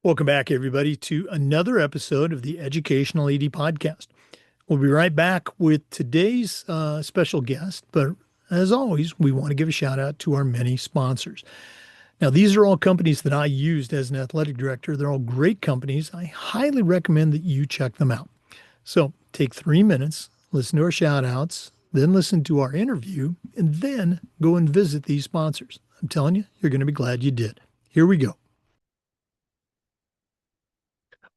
Welcome back, everybody, to another episode of the Educational ED Podcast. We'll be right back with today's special guest, but as always, we want to give a shout out to our many sponsors. Now, these are all companies that I used as an athletic director. They're all great companies. I highly recommend that you check them out. So take 3 minutes, listen to our shout outs, then listen to our interview, and then go and visit these sponsors. I'm telling you, you're going to be glad you did. Here we go.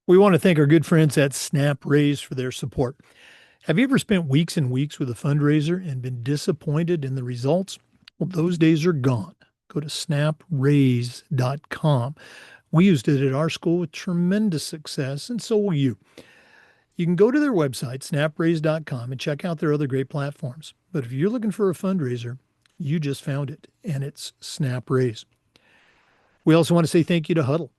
We want to thank our good friends at Snap Raise for their support. Have you ever spent weeks and weeks with a fundraiser and been disappointed in the results? Well, those days are gone. Go to snapraise.com. We used it at our school with tremendous success, and so will you. You can go to their website, snapraise.com, and check out their other great platforms. But if you're looking for a fundraiser, you just found it, and it's Snap Raise. We also want to say thank you to Huddle.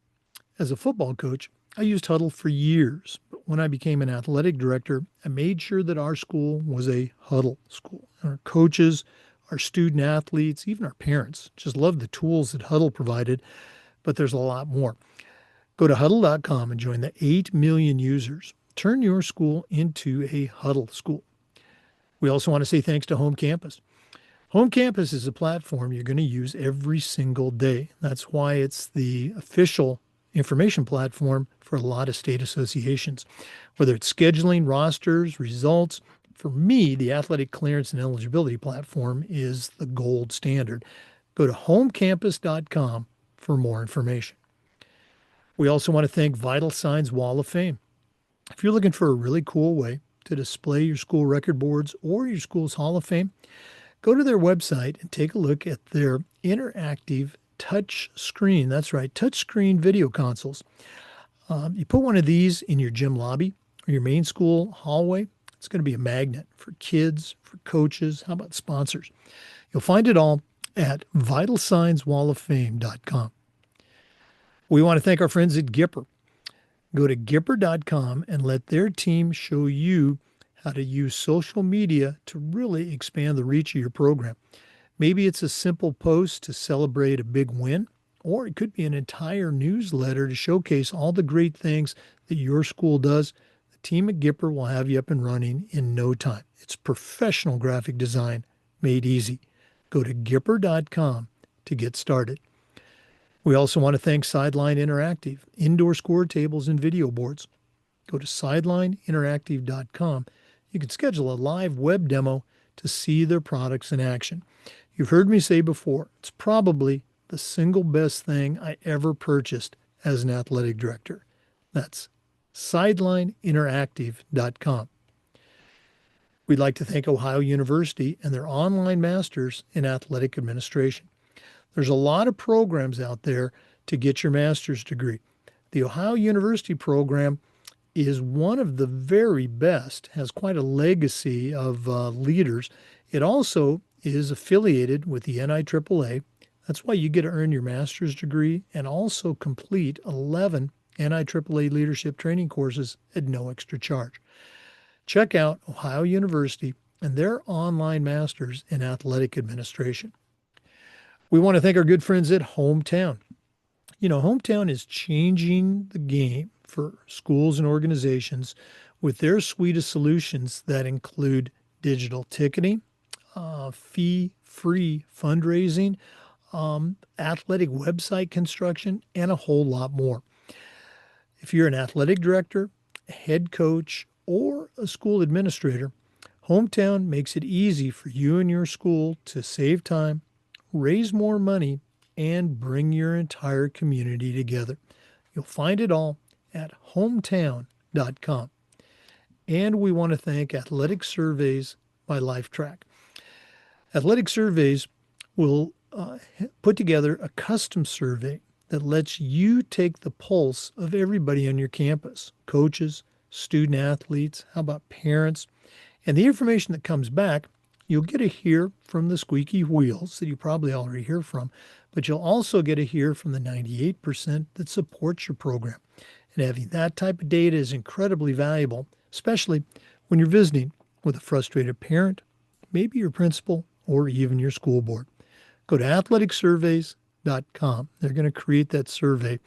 As a football coach, I used Huddle for years, but when I became an athletic director, I made sure that our school was a Huddle school. And our coaches, our student athletes, even our parents just loved the tools that Huddle provided, but there's a lot more. Go to huddle.com and join the 8 million users. Turn your school into a Huddle school. We also want to say thanks to Home Campus. Home Campus is a platform you're going to use every single day. That's why it's the official information platform for a lot of state associations, whether it's scheduling, rosters, results. For me, the athletic clearance and eligibility platform is the gold standard. Go to homecampus.com for more information. We also want to thank Vital Signs Wall of Fame. If you're looking for a really cool way to display your school record boards or your school's Hall of Fame, go to their website and take a look at their interactive touch screen. That's right, touch screen video consoles. You put one of these in your gym lobby or your main school hallway. It's going to be a magnet for kids, for coaches. How about sponsors? You'll find it all at vitalsignswalloffame.com. We want to thank our friends at Gipper. Go to gipper.com and let their team show you how to use social media to really expand the reach of your program. Maybe it's a simple post to celebrate a big win, or it could be an entire newsletter to showcase all the great things that your school does. The team at Gipper will have you up and running in no time. It's professional graphic design made easy. Go to gipper.com to get started. We also want to thank Sideline Interactive, indoor score tables and video boards. Go to sidelineinteractive.com. You can schedule a live web demo to see their products in action. You've heard me say before, it's probably the single best thing I ever purchased as an athletic director. That's sidelineinteractive.com. We'd like to thank Ohio University and their online masters in athletic administration. There's a lot of programs out there to get your master's degree. The Ohio University program is one of the very best, has quite a legacy of leaders. It also is affiliated with the NIAAA. That's why you get to earn your master's degree and also complete 11 NIAAA leadership training courses at no extra charge. Check out Ohio University and their online masters in athletic administration. We want to thank our good friends at Hometown. You know, Hometown is changing the game for schools and organizations with their suite of solutions that include digital ticketing, fee-free fundraising, athletic website construction, and a whole lot more. If you're an athletic director, a head coach, or a school administrator, Hometown makes it easy for you and your school to save time, raise more money, and bring your entire community together. You'll find it all at hometown.com. And we want to thank Athletic Surveys by LifeTrack. Athletic Surveys will put together a custom survey that lets you take the pulse of everybody on your campus, coaches, student athletes, how about parents? And the information that comes back, you'll get to hear from the squeaky wheels that you probably already hear from, but you'll also get to hear from the 98% that supports your program. And having that type of data is incredibly valuable, especially when you're visiting with a frustrated parent, maybe your principal, or even your school board. Go to athleticsurveys.com. They're going to create that survey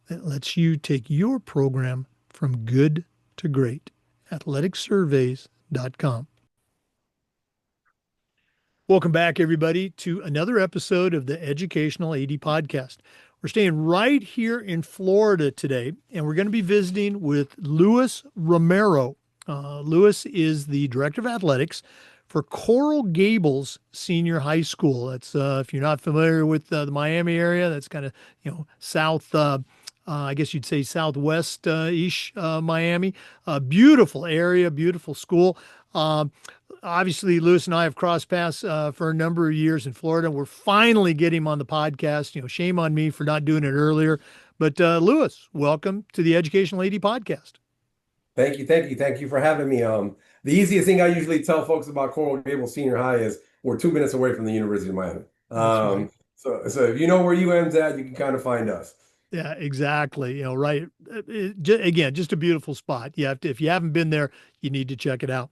that lets you take your program from good to great. Athleticsurveys.com. Welcome back, everybody, to another episode of the Educational AD Podcast. We're staying right here in Florida today, and we're going to be visiting with Louis Romero. Louis is the director of athletics for Coral Gables Senior High School. That's if you're not familiar with the Miami area, that's kind of south. I guess you'd say southwest ish Miami. Beautiful area, beautiful school. Obviously, Louis and I have crossed paths for a number of years in Florida. We're finally getting him on the podcast. Shame on me for not doing it earlier. But Louis, welcome to the Educational AD Podcast. Thank you for having me. The easiest thing I usually tell folks about Coral Gables Senior High is we're 2 minutes away from the University of Miami. That's right. So if you know where UM's at, you can kind of find us. Yeah, exactly. Right. Again, just a beautiful spot. If you haven't been there, you need to check it out.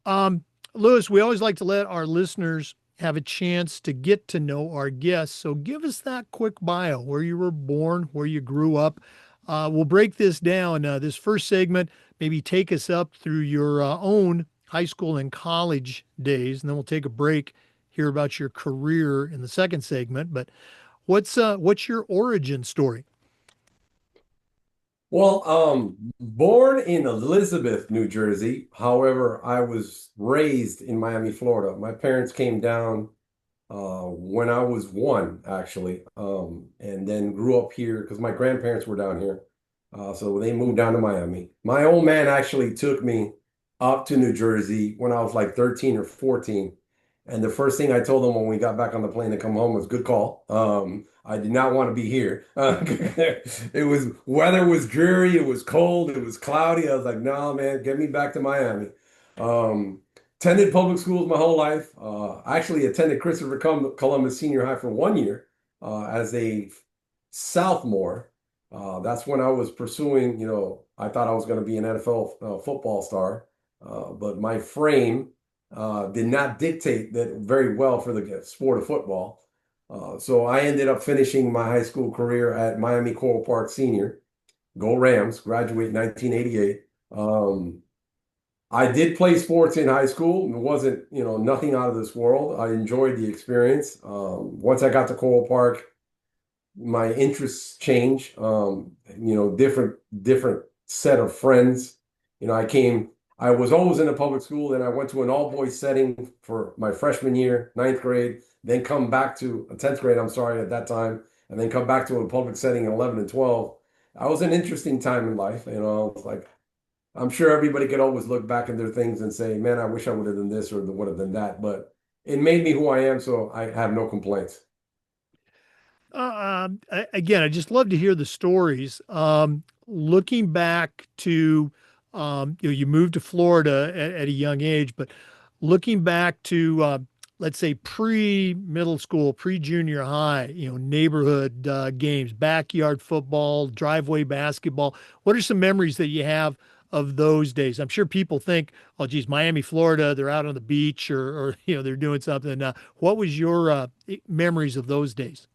Um, Louis, we always like to let our listeners have a chance to get to know our guests. So give us that quick bio, where you were born, where you grew up. We'll break this down. This first segment, maybe take us up through your own high school and college days, and then we'll take a break, hear about your career in the second segment. But what's your origin story? Well, born in Elizabeth, New Jersey. However, I was raised in Miami, Florida. My parents came down when I was one, actually, and then grew up here because my grandparents were down here. So they moved down to Miami. My old man actually took me up to New Jersey when I was like 13 or 14. And the first thing I told him when we got back on the plane to come home was good call. I did not want to be here. It was weather was dreary, it was cold, it was cloudy. I was like, no, man, get me back to Miami. Um, Attended public schools my whole life. I actually attended Christopher Columbus Senior High for 1 year as a sophomore. That's when I was pursuing, I thought I was going to be an NFL football star, but my frame did not dictate that very well for the sport of football. So I ended up finishing my high school career at Miami Coral Park Senior. Go Rams, graduate 1988. I did play sports in high school. It wasn't, nothing out of this world. I enjoyed the experience. Once I got to Coral Park, my interests changed. Different set of friends. I was always in a public school, then I went to an all-boys setting for my freshman year, ninth grade, then come back to 10th grade, I'm sorry, at that time, and then come back to a public setting in 11 and 12. That was an interesting time in life. It's like, I'm sure everybody could always look back at their things and say, man, I wish I would have done this or would have done that. But it made me who I am, so I have no complaints. Again, I just love to hear the stories. Looking back to, you moved to Florida at a young age, but looking back to, let's say pre-middle school, pre-junior high, neighborhood games, backyard football, driveway basketball. What are some memories that you have of those days? I'm sure people think, oh, geez, Miami, Florida, they're out on the beach or they're doing something. What was your memories of those days?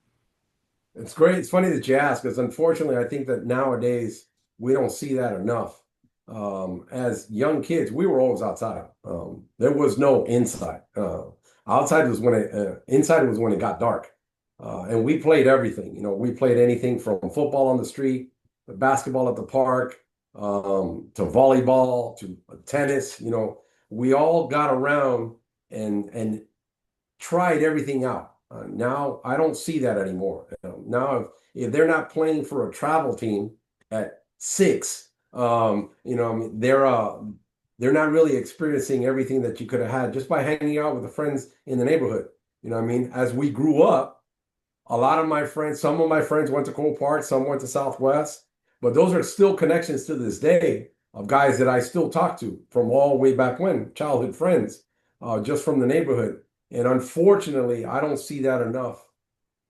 It's great. It's funny that you ask, because unfortunately, I think that nowadays we don't see that enough. As young kids, we were always outside. There was no inside. Inside was when it got dark, and we played everything. We played anything from football on the street, to basketball at the park, to volleyball, to tennis. We all got around and tried everything out. Now I don't see that anymore. Now if they're not playing for a travel team at 6, I mean, they're not really experiencing everything that you could have had just by hanging out with the friends in the neighborhood. I mean, as we grew up, some of my friends went to Coral Park, some went to Southwest, but those are still connections to this day of guys that I still talk to from all the way back when, childhood friends, just from the neighborhood. And unfortunately, I don't see that enough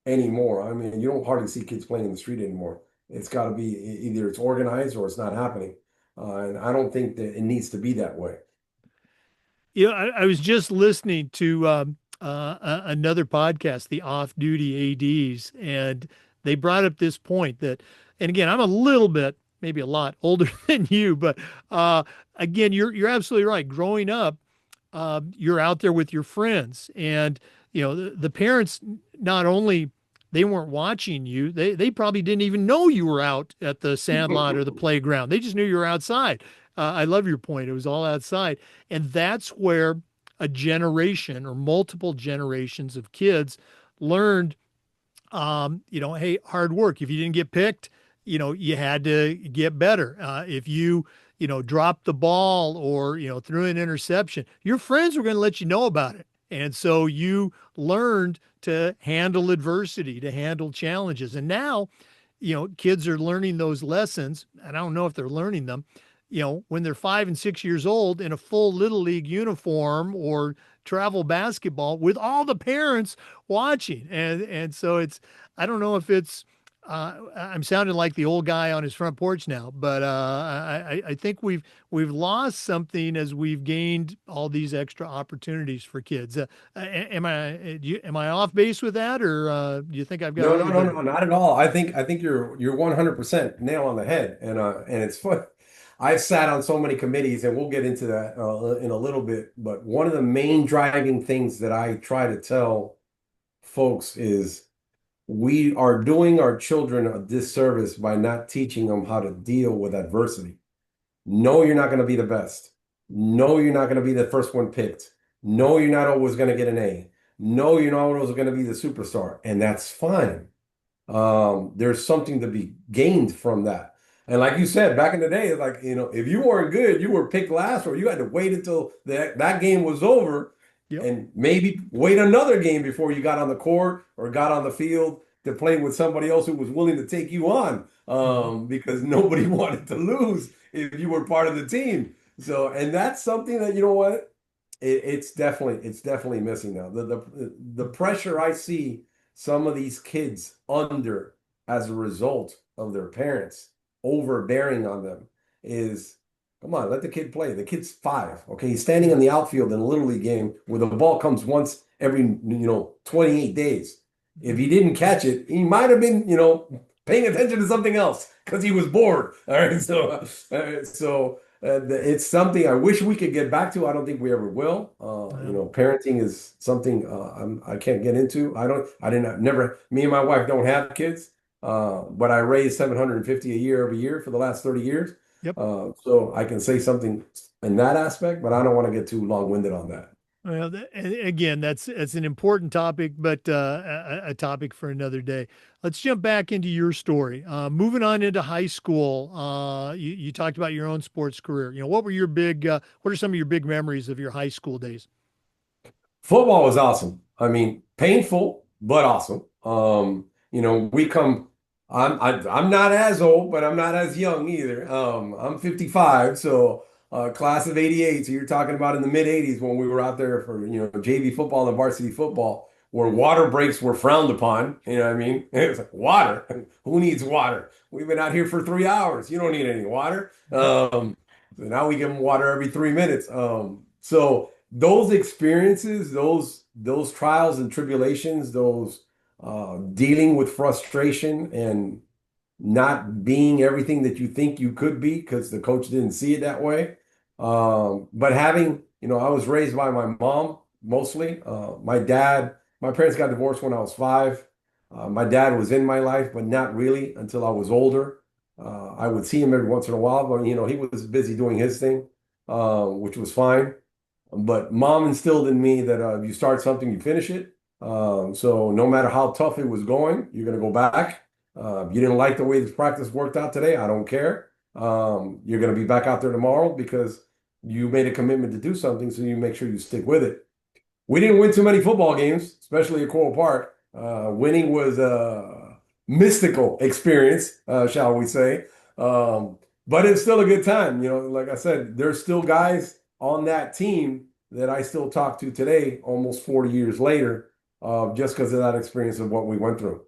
anymore. I mean, you don't hardly see kids playing in the street anymore. It's got to be either it's organized or it's not happening. And I don't think that it needs to be that way. I was just listening to another podcast, the Off Duty ADs, and they brought up this point that and again, I'm a little bit, maybe a lot older than you, but uh, again, you're absolutely right. Growing up, you're out there with your friends, and the parents not only they weren't watching you, they probably didn't even know you were out at the sandlot or the playground. They just knew you were outside. I love your point. It was all outside, and that's where a generation or multiple generations of kids learned hey, hard work. If you didn't get picked, you had to get better. If you, dropped the ball or, threw an interception, your friends were going to let you know about it. And so you learned to handle adversity, to handle challenges. And now, kids are learning those lessons. And I don't know if they're learning them, when they're 5 and 6 years old in a full little league uniform or travel basketball with all the parents watching. And so I don't know if I'm sounding like the old guy on his front porch now, but I think we've lost something as we've gained all these extra opportunities for kids. Am I off base with that, or do you think I've got a No, little no, no, bit of no, not at all. I think you're 100% nail on the head, and it's fun. I've sat on so many committees, and we'll get into that in a little bit. But one of the main driving things that I try to tell folks is we are doing our children a disservice by not teaching them how to deal with adversity. No, you're not going to be the best. No, you're not going to be the first one picked. No, you're not always going to get an A. No, you're not always going to be the superstar, and that's fine. There's something to be gained from that. And like you said, back in the day, it's like, if you weren't good, you were picked last, or you had to wait until that game was over Yep. and maybe wait another game before you got on the court or got on the field to play with somebody else who was willing to take you on, Mhm. because nobody wanted to lose if you were part of the team. So, and that's something that, you know what? It's definitely missing now. The pressure I see some of these kids under as a result of their parents overbearing on them is, come on, let the kid play. The kid's 5. Okay, he's standing in the outfield in a little league game where the ball comes once every 28 days. If he didn't catch it, he might have been paying attention to something else because he was bored. All right, so it's something I wish we could get back to. I don't think we ever will. Well, Parenting is something I can't get into. I didn't, never, me and my wife don't have kids, but I raised 750 a year every year for the last 30 years. yep. So I can say something in that aspect, but I don't want to get too long-winded on that. Well, again, that's an important topic, but a topic for another day. Let's jump back into your story. Moving on into high school, you talked about your own sports career. What are some of your big memories of your high school days? Football was awesome. I mean, painful, but awesome. We come. I'm not as old, but I'm not as young either. I'm 55, so class of '88. So you're talking about in the mid '80s when we were out there for JV football and varsity football, where water breaks were frowned upon. You know what I mean? It was like water. Who needs water? We've been out here for 3 hours. You don't need any water. So now we give them water every 3 minutes. So those experiences, those trials and tribulations, those dealing with frustration and not being everything that you think you could be because the coach didn't see it that way. But having, I was raised by my mom mostly. My parents got divorced when I was 5. My dad was in my life, but not really until I was older. I would see him every once in a while, but he was busy doing his thing, which was fine. But mom instilled in me that if you start something, you finish it. So no matter how tough it was going, you're going to go back. If you didn't like the way this practice worked out today, I don't care. You're going to be back out there tomorrow because you made a commitment to do something, so you make sure you stick with it. We didn't win too many football games, especially at Coral Park. Winning was a mystical experience, shall we say. But it's still a good time. Like I said, there's still guys on that team that I still talk to today, almost 40 years later, just because of that experience of what we went through.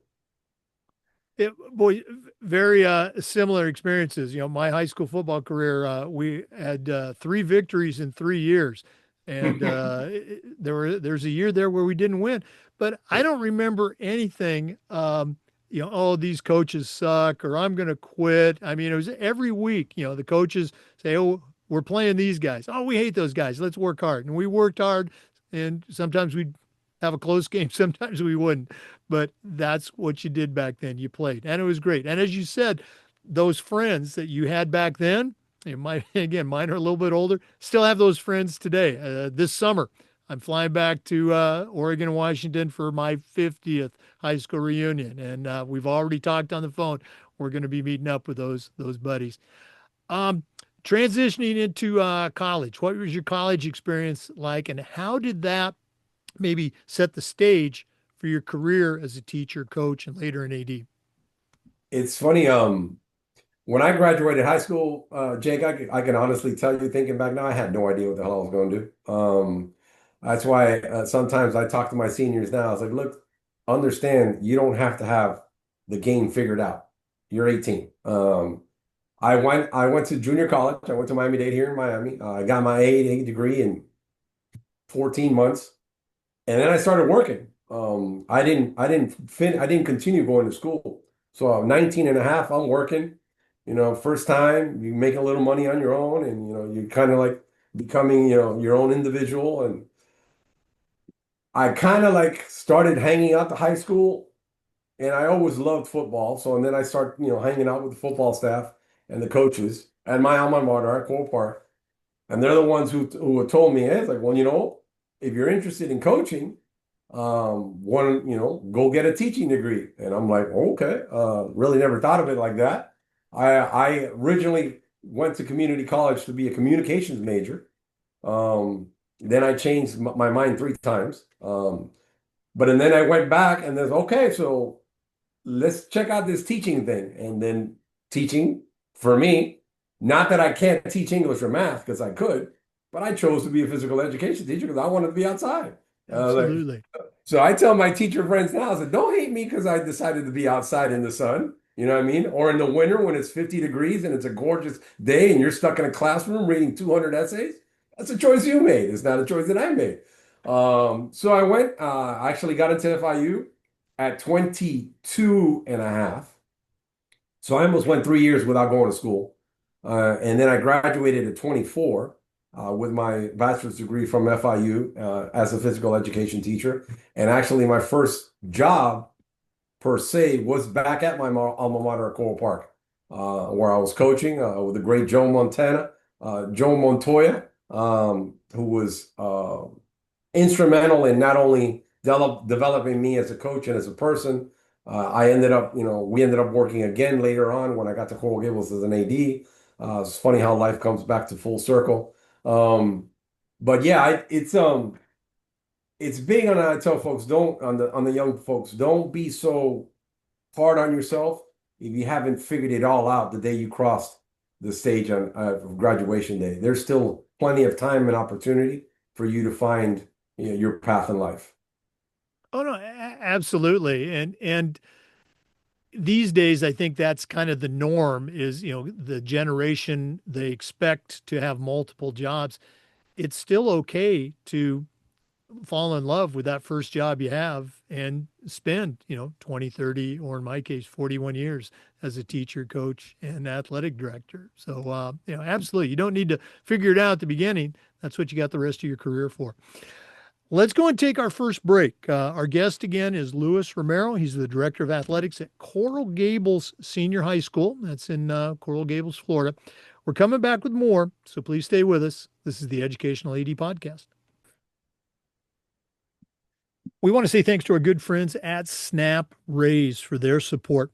Boy, very similar experiences. My high school football career, we had 3 victories in 3 years, and there's a year there where we didn't win, but I don't remember anything. oh, these coaches suck, or I'm going to quit. I mean, it was every week, the coaches say, oh, we're playing these guys. Oh, we hate those guys. Let's work hard. And we worked hard. And sometimes we'd have a close game. Sometimes we wouldn't. But that's what you did back then. You played. And it was great. And as you said, those friends that you had back then, again, mine are a little bit older, still have those friends today. This summer, I'm flying back to Oregon and Washington for my 50th high school reunion, and we've already talked on the phone. We're going to be meeting up with those buddies. Um, Transitioning into college, what was your college experience like, and how did that maybe set the stage for your career as a teacher, coach, and later an AD? It's funny. When I graduated high school, Jake, I can honestly tell you, thinking back now, I had no idea what the hell I was going to do. That's why sometimes I talk to my seniors now. I was like, look, understand, you don't have to have the game figured out. You're 18. I went to junior college. I went to Miami-Dade here in Miami. I got my AA degree in 14 months. And then I started working. I didn't continue going to school. So I'm 19 and a half, I'm working. First time you make a little money on your own, and you're kind of like becoming, your own individual. And I kind of like started hanging out to high school, and I always loved football. So and then I start, hanging out with the football staff and the coaches at my alma mater at Coral Park. And they're the ones who told me, hey, it's like, well, if you're interested in coaching, go get a teaching degree. And I'm like, okay, really never thought of it like that. I originally went to community college to be a communications major. Then I changed my mind three times. And then I went back and there's, okay, so let's check out this teaching thing. And then teaching for me, not that I can't teach English or math because I could, but I chose to be a physical education teacher because I wanted to be outside. Like, Absolutely. so I tell my teacher friends now, I said, don't hate me because I decided to be outside in the sun. You know what I mean? Or in the winter when it's 50 degrees and it's a gorgeous day and you're stuck in a classroom reading 200 essays. That's a choice you made. It's not a choice that I made. So I went, I actually got into FIU at 22 and a half. So I almost went 3 years without going to school. And then I graduated at 24 with my bachelor's degree from FIU as a physical education teacher. And actually, my first job per se was back at my alma mater at Coral Park, where I was coaching with the great Joe Montoya, who was instrumental in not only developing me as a coach and as a person. We ended up working again later on when I got to Coral Gables as an AD. It's funny how life comes back to full circle. But yeah, it's big on. I tell folks, don't on the young folks, don't be so hard on yourself if you haven't figured it all out the day you crossed the stage on graduation day. There's still plenty of time and opportunity for you to find, your path in life. Oh no, absolutely. And these days, I think that's kind of the norm is, the generation, they expect to have multiple jobs. It's still okay to fall in love with that first job you have and spend, 20, 30, or in my case, 41 years as a teacher, coach, and athletic director. So, absolutely. You don't need to figure it out at the beginning. That's what you got the rest of your career for. Let's go and take our first break. Our guest again is Louis Romero. He's the director of athletics at Coral Gables Senior High School. That's in Coral Gables, Florida. We're coming back with more, so please stay with us. This is the Educational AD Podcast. We want to say thanks to our good friends at Snap Raise for their support.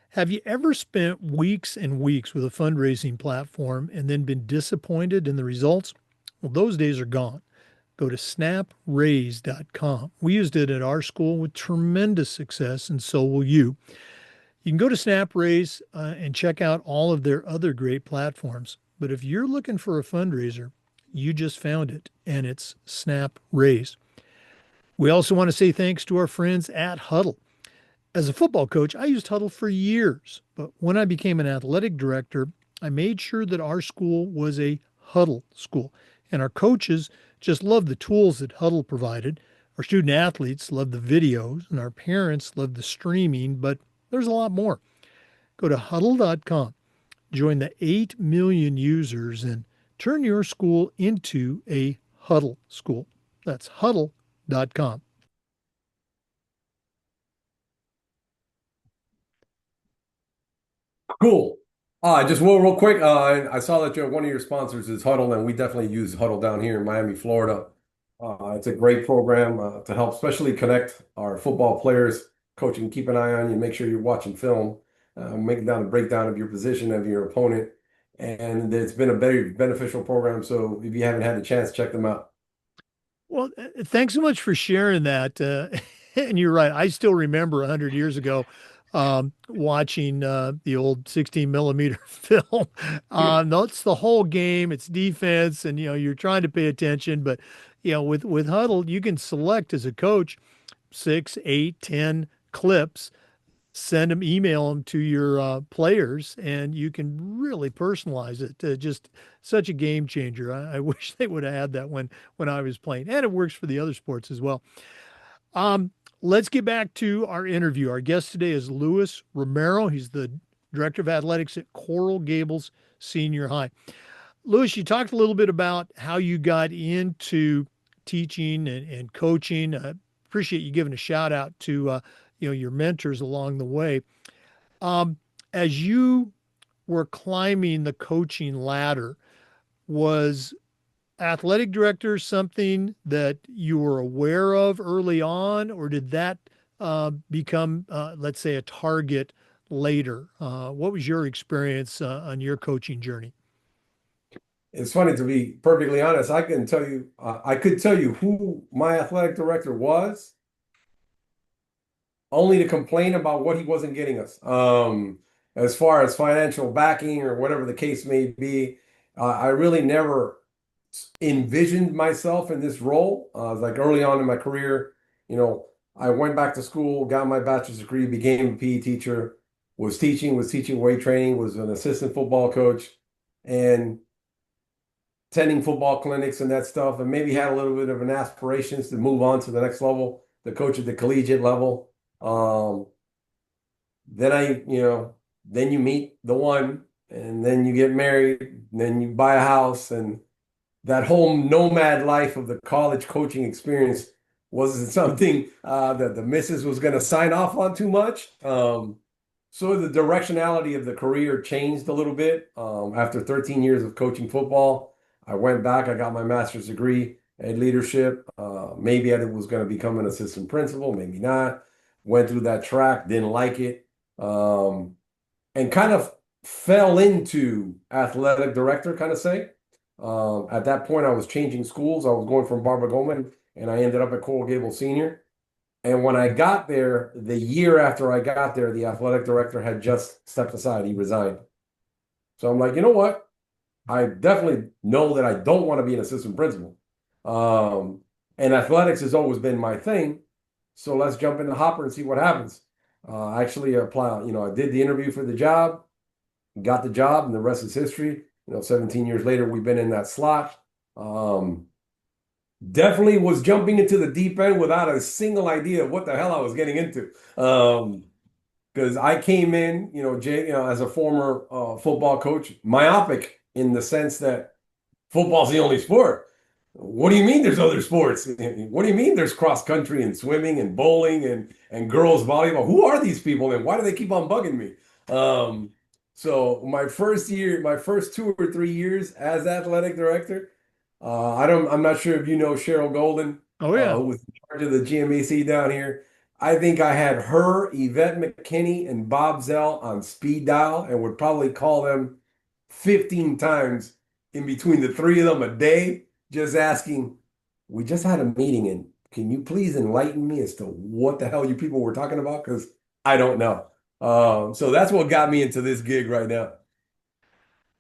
Have you ever spent weeks and weeks with a fundraising platform and then been disappointed in the results? Well, those days are gone. Go to snapraise.com. We used it at our school with tremendous success, and so will you. You can go to SnapRaise and check out all of their other great platforms. But if you're looking for a fundraiser, you just found it, and it's SnapRaise. We also want to say thanks to our friends at Huddle. As a football coach, I used Huddle for years, but when I became an athletic director, I made sure that our school was a Huddle school, and our coaches just loved the tools that Huddle provided. Our student athletes loved the videos, and our parents loved the streaming, but There's a lot more. Go to huddle.com, join the 8 million users, and turn your school into a huddle school. That's huddle.com. Cool. Just real quick, I saw that one of your sponsors is Huddle, and we definitely use Huddle down here in Miami, Florida. It's a great program to help, especially connect our football players. Coaching, keep an eye on you, make sure you're watching film, making down a breakdown of your position of your opponent, and it's been a very beneficial program. So if you haven't had a chance, check them out. Well, thanks so much for sharing that. And you're right. I still remember 100 years ago watching the old 16 millimeter film. That's the whole game. It's defense, and you're trying to pay attention. But with Huddle, you can select as a coach 6, 8, 10 clips, send them, email them to your players, and you can really personalize it. Just such a game changer. I wish they would have had that when I was playing, and it works for the other sports as well. Um, let's get back to our interview. Our guest today is Louis Romero. He's the director of athletics at Coral Gables Senior High. Louis, you talked a little bit about how you got into teaching and coaching. I appreciate you giving a shout out to your mentors along the way. Um, as you were climbing the coaching ladder, was athletic director something that you were aware of early on, or did that become, let's say, a target later? What was your experience on your coaching journey? It's funny, to be perfectly honest. I could tell you who my athletic director was, only to complain about what he wasn't getting us. As far as financial backing or whatever the case may be, I really never envisioned myself in this role. Like early on in my career, I went back to school, got my bachelor's degree, became a PE teacher, was teaching weight training, was an assistant football coach, and attending football clinics and that stuff, and maybe had a little bit of an aspirations to move on to the next level, to coach at the collegiate level. Um, then then you meet the one, and then you get married, and then you buy a house, and that whole nomad life of the college coaching experience wasn't something that the missus was going to sign off on too much. So the directionality of the career changed a little bit. After 13 years of coaching football, I went back, I got my master's degree in leadership. Maybe I was going to become an assistant principal, maybe not. Went through that track, didn't like it, um, and kind of fell into athletic director, kind of say. At that point, I was changing schools. I was going from Barbara Goldman, and I ended up at Coral Gables Senior. And when I got there, the year after I got there, the athletic director had just stepped aside. He resigned. So I'm like, you know what? I definitely know that I don't want to be an assistant principal. Um, and athletics has always been my thing. So let's jump in the hopper and see what happens. I actually apply, I did the interview for the job, got the job, and the rest is history. 17 years later, we've been in that slot. Definitely was jumping into the deep end without a single idea of what the hell I was getting into. Because I came in, as a former football coach, myopic in the sense that football's the only sport. What do you mean there's other sports? What do you mean there's cross country and swimming and bowling and girls volleyball? Who are these people and why do they keep on bugging me? So my first year, my first 2 or 3 years as athletic director, I'm not sure if you know Cheryl Golden, Oh yeah. who was in charge of the GMAC down here. I think I had her, Yvette McKinney, and Bob Zell on speed dial and would probably call them 15 times in between the three of them a day, just asking, we just had a meeting and can you please enlighten me as to what the hell you people were talking about? Because I don't know. So that's what got me into this gig right now.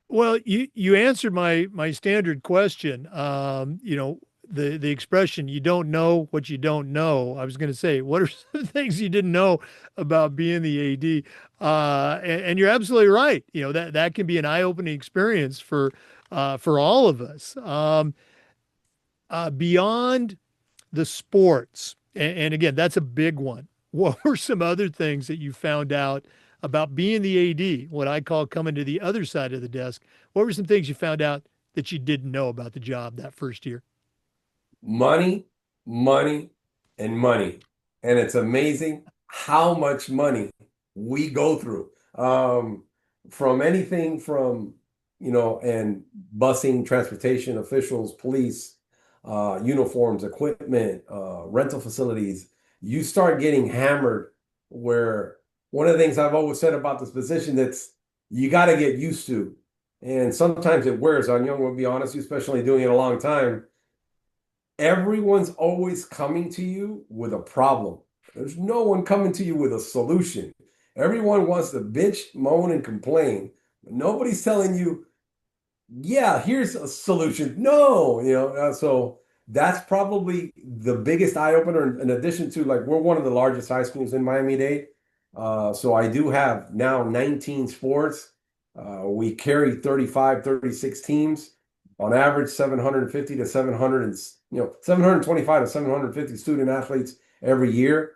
Well, you answered my standard question. The expression "you don't know what you don't know." I was going to say, what are some things you didn't know about being the AD? And you're absolutely right. That can be an eye-opening experience for all of us. Beyond the sports, and again, that's a big one. what were some other things that you found out about being the AD, what I call coming to the other side of the desk? What were some things you found out that you didn't know about the job that first year? Money, money, and money. And it's amazing how much money we go through. From anything from, and busing, transportation officials, police, uniforms, equipment, rental facilities, you start getting hammered where one of the things I've always said about this position that's you got to get used to. And sometimes it wears on you, I'm going to be honest, especially doing it a long time. Everyone's always coming to you with a problem. There's no one coming to you with a solution. Everyone wants to bitch, moan, and complain. But nobody's telling you, yeah, here's a solution. No, so that's probably the biggest eye opener. In addition to, like, we're one of the largest high schools in Miami-Dade. So I do have now 19 sports. We carry 35, 36 teams on average, 750 to 700 and 725 to 750 student athletes every year.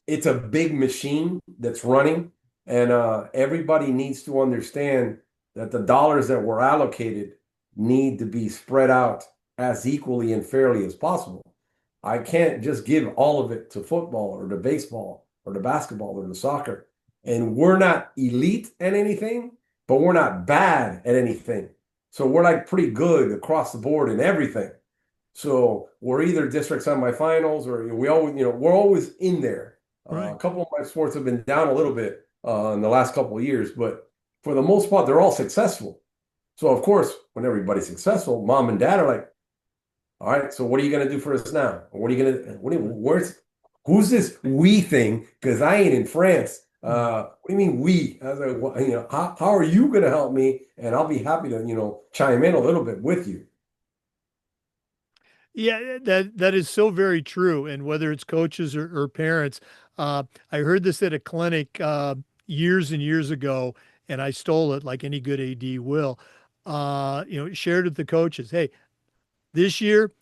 It's a big machine that's running, and everybody needs to understand that the dollars that were allocated need to be spread out as equally and fairly as possible. I can't just give all of it to football or to baseball or to basketball or to soccer. And we're not elite at anything, but we're not bad at anything. So we're like pretty good across the board in everything. So we're either district semifinals or we're always in there. A Right. couple of my sports have been down a little bit in the last couple of years, but for the most part, they're all successful. So of course, when everybody's successful, mom and dad are like, "All right, so what are you gonna do for us now? What are you gonna? Who's this we thing? Because I ain't in France. What do you mean we? I was like, well, how are you gonna help me? And I'll be happy to, chime in a little bit with you." Yeah, that is so very true. And whether it's coaches or parents, I heard this at a clinic years and years ago, and I stole it like any good AD will. Shared with the coaches, hey, this year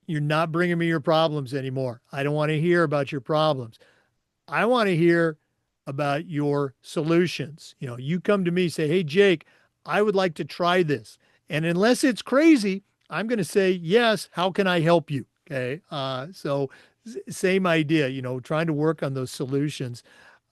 you're not bringing me your problems anymore. I don't want to hear about your problems. I want to hear about your solutions. You come to me, say, hey, Jake, I would like to try this. And unless it's crazy, I'm going to say, yes, how can I help you? Okay. Same idea, trying to work on those solutions.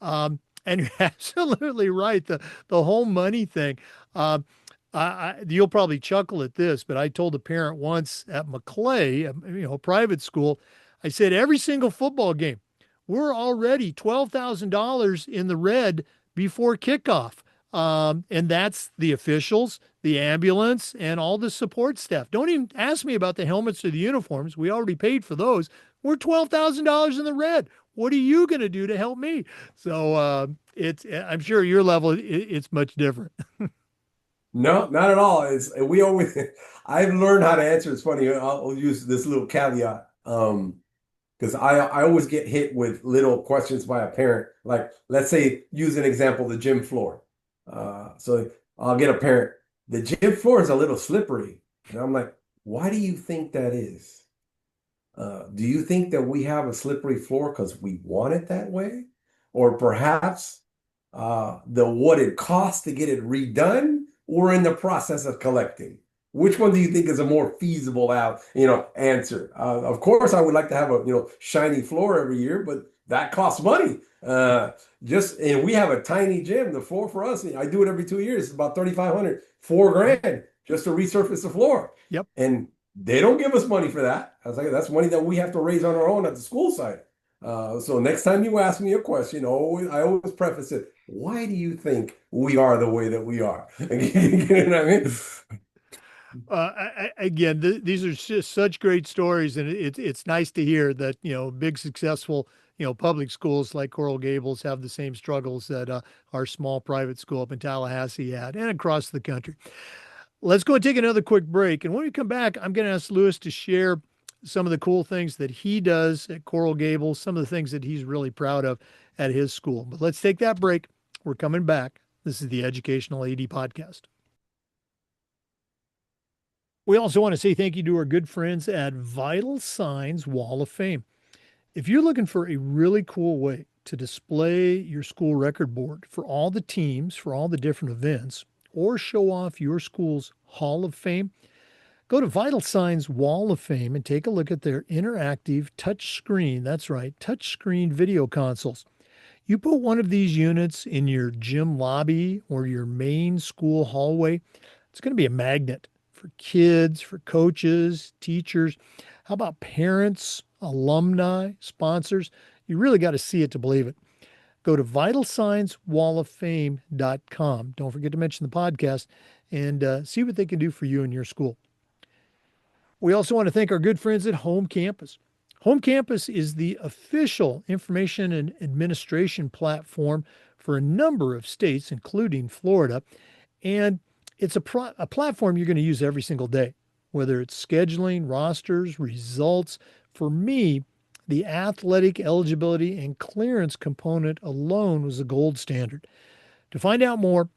And you're absolutely right. The whole money thing. You'll probably chuckle at this, but I told a parent once at McClay, a private school, I said, every single football game, we're already $12,000 in the red before kickoff. And that's the officials, the ambulance, and all the support staff. Don't even ask me about the helmets or the uniforms. We already paid for those. We're $12,000 in the red. What are you going to do to help me? So I'm sure your level, it's much different. No, not at all. It's we always I've learned how to answer. It's funny. I'll use this little caveat. Because I always get hit with little questions by a parent. Like, let's say, use an example, the gym floor. So I'll get a parent, the gym floor is a little slippery. And I'm like, why do you think that is? Do you think that we have a slippery floor because we want it that way? Or perhaps the what it costs to get it redone, or in the process of collecting? Which one do you think is a more feasible answer? Of course, I would like to have a shiny floor every year, but that costs money. And we have a tiny gym. The floor for us, I do it every 2 years. It's about 3,500, $4,000 just to resurface the floor. Yep. And they don't give us money for that. I was like, that's money that we have to raise on our own at the school site. So next time you ask me a question, I always preface it. Why do you think we are the way that we are? You know what I mean? Again, these are just such great stories, and it's nice to hear that big successful public schools like Coral Gables have the same struggles that our small private school up in Tallahassee had, and across the country. Let's go and take another quick break, and when we come back, I'm going to ask Louis to share some of the cool things that he does at Coral Gables, some of the things that he's really proud of at his school. But let's take that break. We're coming back. This is the Educational AD Podcast. We also want to say thank you to our good friends at Vital Signs Wall of Fame. If you're looking for a really cool way to display your school record board for all the teams, for all the different events, or show off your school's Hall of Fame, go to Vital Signs Wall of Fame and take a look at their interactive touch screen. That's right, touch screen video consoles. You put one of these units in your gym lobby or your main school hallway, it's going to be a magnet for kids, for coaches, teachers. How about parents, alumni, sponsors? You really got to see it to believe it. Go to vitalsignswalloffame.com. Don't forget to mention the podcast and see what they can do for you and your school. We also want to thank our good friends at Home Campus. Home Campus is the official information and administration platform for a number of states, including Florida. And it's a platform you're going to use every single day, whether it's scheduling, rosters, results. For me, the athletic eligibility and clearance component alone was the gold standard. To find out more,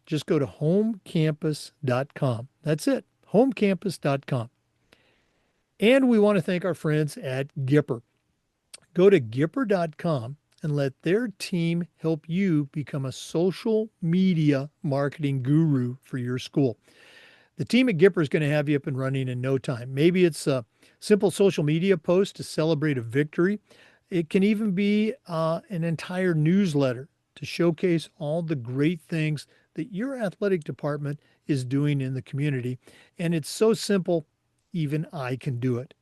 just go to homecampus.com. That's it, homecampus.com. And we want to thank our friends at Gipper. Go to Gipper.com and let their team help you become a social media marketing guru for your school. The team at Gipper is going to have you up and running in no time. Maybe it's a simple social media post to celebrate a victory. It can even be an entire newsletter to showcase all the great things that your athletic department is doing in the community. And it's so simple, even I can do it.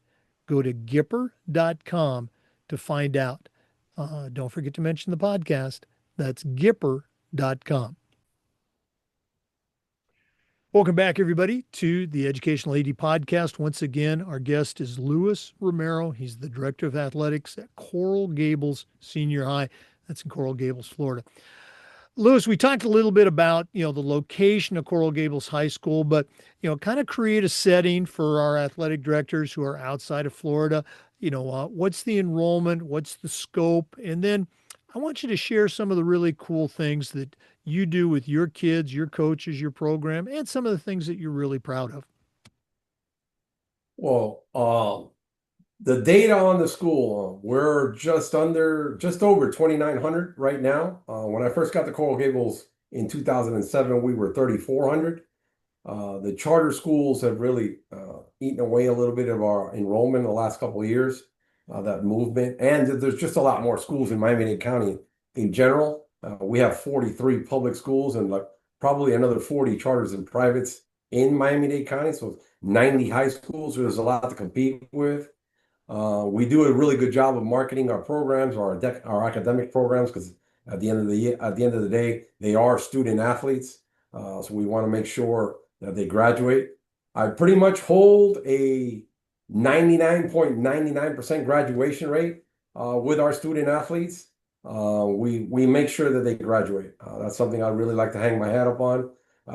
Go to Gipper.com to find out. Don't forget to mention the podcast. That's Gipper.com. Welcome back, everybody, to the Educational AD Podcast. Once again, our guest is Louis Romero. He's the Director of Athletics at Coral Gables Senior High. That's in Coral Gables, Florida. Louis, we talked a little bit about, the location of Coral Gables High School, but, kind of create a setting for our athletic directors who are outside of Florida. What's the enrollment? What's the scope? And then I want you to share some of the really cool things that you do with your kids, your coaches, your program, and some of the things that you're really proud of. Well, the data on the school, we're just over 2,900 right now. When I first got to Coral Gables in 2007, we were 3,400. The charter schools have really eaten away a little bit of our enrollment in the last couple of years, that movement. And there's just a lot more schools in Miami-Dade County in general. We have 43 public schools and like probably another 40 charters and privates in Miami-Dade County. So it's 90 high schools. So there's a lot to compete with. We do a really good job of marketing our programs, our academic programs, because at the end of the day, they are student athletes. So we want to make sure that they graduate. I pretty much hold a 99.99% graduation rate with our student athletes. We make sure that they graduate. That's something I really like to hang my hat up on.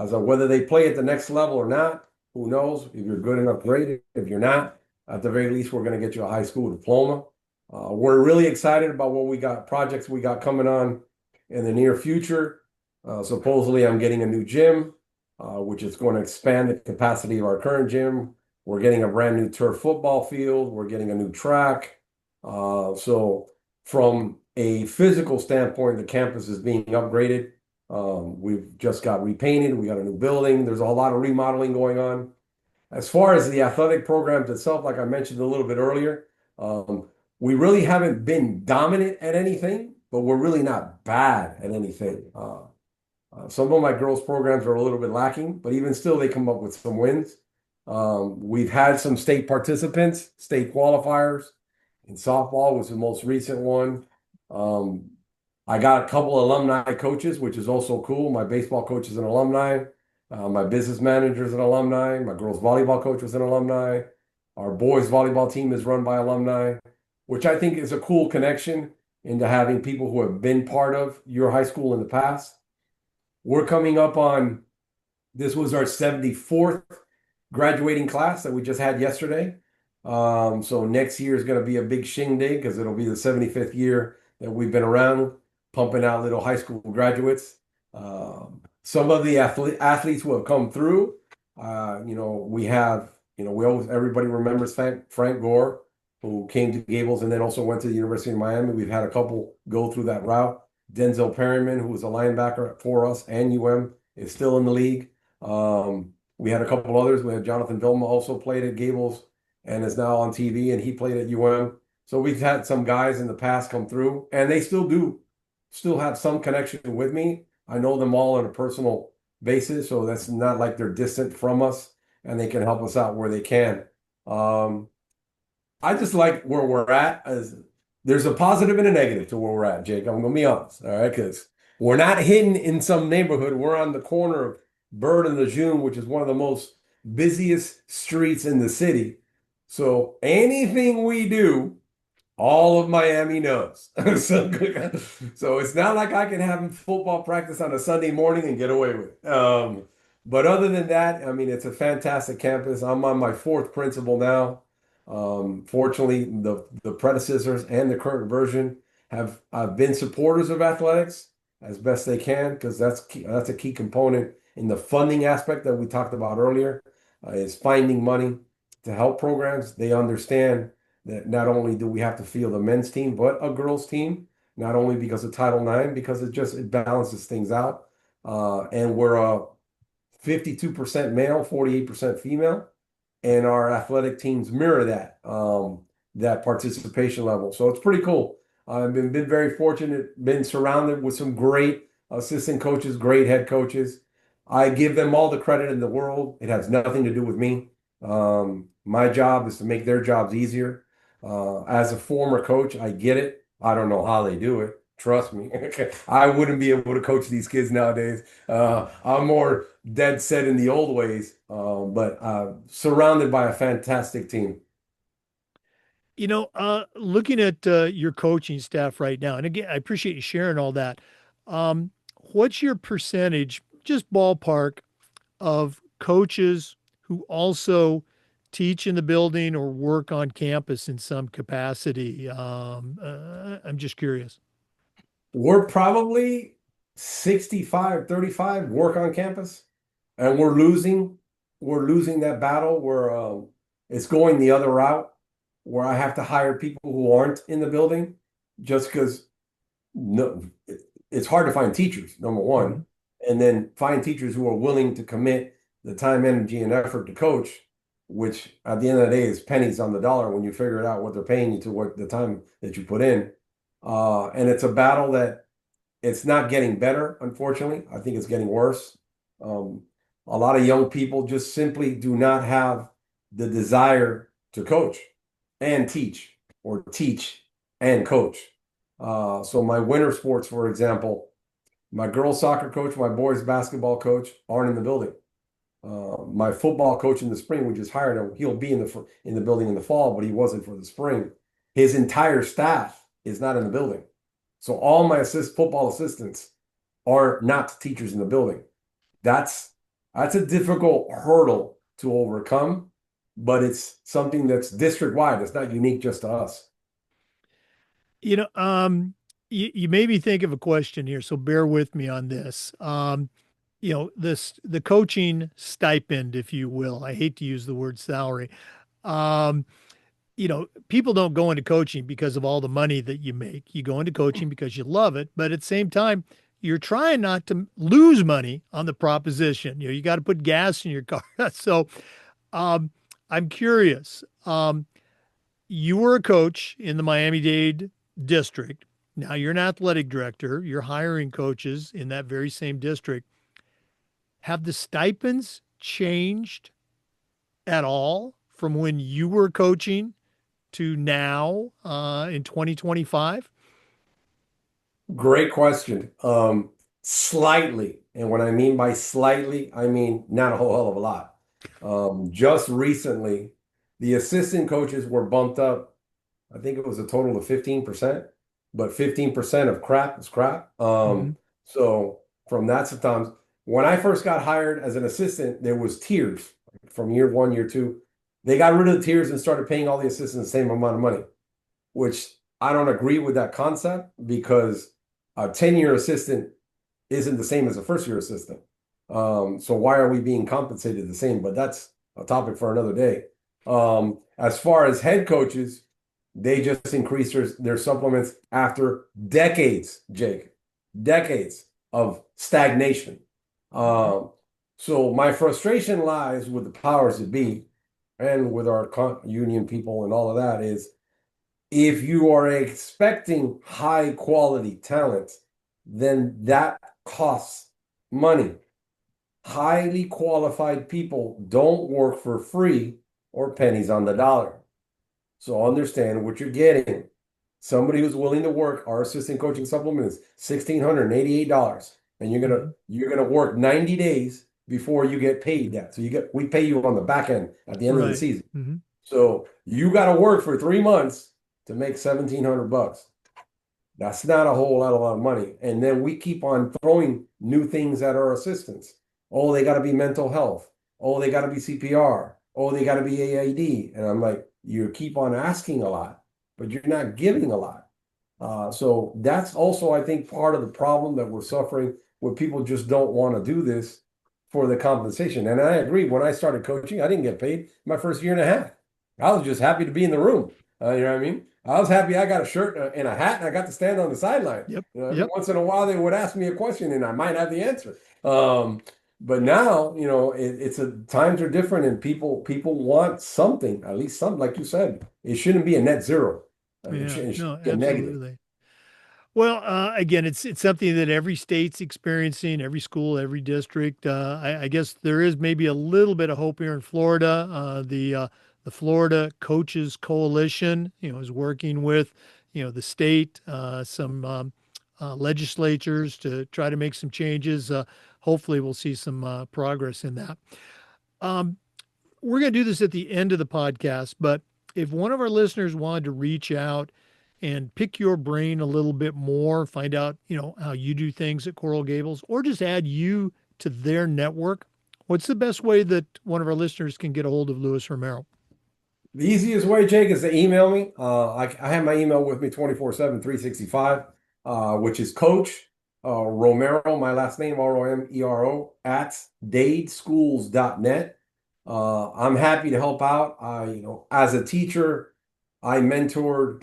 So whether they play at the next level or not, who knows? If you're good enough, great. If you're not, at the very least, we're going to get you a high school diploma. We're really excited about projects we got coming on in the near future. Supposedly, I'm getting a new gym, which is going to expand the capacity of our current gym. We're getting a brand new turf football field. We're getting a new track. So from a physical standpoint, the campus is being upgraded. We've just got repainted. We got a new building. There's a lot of remodeling going on. As far as the athletic programs itself, like I mentioned a little bit earlier, we really haven't been dominant at anything, but we're really not bad at anything. Some of my girls' programs are a little bit lacking, but even still, they come up with some wins. We've had some state participants, state qualifiers. In softball was the most recent one. I got a couple of alumni coaches, which is also cool. My baseball coach is an alumni. My business manager is an alumni. My girls' volleyball coach was an alumni. Our boys' volleyball team is run by alumni, which I think is a cool connection into having people who have been part of your high school in the past. We're coming up on, this was our 74th graduating class that we just had yesterday. So next year is going to be a big shindig because it'll be the 75th year that we've been around pumping out little high school graduates. Some of the athletes who have come through, we have, everybody remembers Frank Gore. who came to Gables and then also went to the University of Miami. We've had a couple go through that route. Denzel Perryman, who was a linebacker for us and UM, is still in the league. We had a couple others. We had Jonathan Vilma also played at Gables and is now on TV, and he played at UM. So we've had some guys in the past come through, and they still do, still have some connection with me. I know them all on a personal basis, so that's not like they're distant from us, and they can help us out where they can. Um, I just like where we're at. As there's a positive and a negative to where we're at, Jake. I'm gonna be honest, all right? Because we're not hidden in some neighborhood. We're on the corner of Bird and Lejeune, which is one of the most busiest streets in the city. So anything we do, all of Miami knows. So, so it's not like I can have football practice on a Sunday morning and get away with it. But other than that, I mean, it's a fantastic campus. I'm on my fourth principal now. Fortunately, the predecessors and the current version have been supporters of athletics as best they can, because that's a key component in the funding aspect that we talked about earlier, is finding money to help programs. They understand that not only do we have to field a men's team, but a girls' team, not only because of Title IX, because it balances things out. And we're a 52% male, 48% female, and our athletic teams mirror that participation level. So it's pretty cool. I've been very fortunate, been surrounded with some great assistant coaches, great head coaches. I give them all the credit in the world. It has nothing to do with me. My job is to make their jobs easier. As a former coach, I get it. I don't know how they do it. Trust me. I wouldn't be able to coach these kids nowadays. I'm more dead set in the old ways, but surrounded by a fantastic team. Looking at your coaching staff right now, and again, I appreciate you sharing all that. What's your percentage, just ballpark, of coaches who also teach in the building or work on campus in some capacity? I'm just curious. We're probably 65-35 work on campus, and we're losing that battle where it's going the other route, where I have to hire people who aren't in the building just because no, it's hard to find teachers, number one, Mhm. and then find teachers who are willing to commit the time, energy, and effort to coach, which at the end of the day is pennies on the dollar when you figure it out what they're paying you to what the time that you put in. And it's a battle that it's not getting better, unfortunately. I think it's getting worse. Um, a lot of young people just simply do not have the desire to coach and teach, or teach and coach. So my winter sports, for example, my girls soccer coach, my boys basketball coach aren't in the building. My football coach in the spring, we just hired him. He'll be in the building in the fall, but he wasn't for the spring. His entire staff is not in the building. So all my football assistants are not teachers in the building. That's that's a difficult hurdle to overcome, but it's something that's district wide. It's not unique just to us. You know, you made me think of a question here, so bear with me on this. The coaching stipend, if you will. I hate to use the word salary. Um, People don't go into coaching because of all the money that you make. You go into coaching because you love it, but at the same time, you're trying not to lose money on the proposition. You got to put gas in your car. So, um, I'm curious. You were a coach in the Miami-Dade district. Now you're an athletic director. You're hiring coaches in that very same district. Have the stipends changed at all from when you were coaching to now in 2025? Great question. Slightly, and what I mean by slightly, I mean not a whole hell of a lot. Just recently, the assistant coaches were bumped up. I think it was a total of 15%, but 15% of crap is crap. Mhm. So from that sometimes, when I first got hired as an assistant, there was tiers from year one, year two. They got rid of the tiers and started paying all the assistants the same amount of money, which I don't agree with that concept, because a 10-year assistant isn't the same as a first year assistant. So why are we being compensated the same? But that's a topic for another day. As far as head coaches, They just increase their supplements after decades, Jake, decades of stagnation. Mhm. Um, so my frustration lies with the powers that be and with our union people and all of that is if you are expecting high quality talent, then that costs money. Highly qualified people don't work for free or pennies on the dollar. So understand what you're getting. Somebody who's willing to work, our assistant coaching supplement is $1,688. And Mhm. you're gonna work 90 days before you get paid that. So we pay you on the back end at the end of the Right. season. Hmm. So you gotta work for 3 months to make 1,700 bucks. That's not a whole lot of money. And then we keep on throwing new things at our assistants. Oh, they got to be mental health. Oh, they got to be CPR. Oh, they got to be AAD. And I'm like, you keep on asking a lot, but you're not giving a lot. So that's also, I think, part of the problem that we're suffering where people just don't want to do this for the compensation. And I agree. When I started coaching, I didn't get paid my first year and a half. I was just happy to be in the room. You know what I mean? I was happy I got a shirt and a hat and I got to stand on the sideline. Yep. Every Yep. once in a while they would ask me a question and I might have the answer. But now, it's times are different and people want something, at least something, like you said. It shouldn't be a net zero. Yeah. It should No, be a negative. absolutely. Well, again, it's something that every state's experiencing, every school, every district. I guess there is maybe a little bit of hope here in Florida. The Florida Coaches Coalition, is working with, the state, some legislatures to try to make some changes. Hopefully, we'll see some progress in that. Um, we're going to do this at the end of the podcast, but if one of our listeners wanted to reach out and pick your brain a little bit more, find out, how you do things at Coral Gables, or just add you to their network, what's the best way that one of our listeners can get a hold of Louis Romero? The easiest way, Jake, is to email me. I have my email with me 24/7, 365, which is Coach Romero, my last name, Romero, at dadeschools.net. I'm happy to help out. As a teacher, I mentored,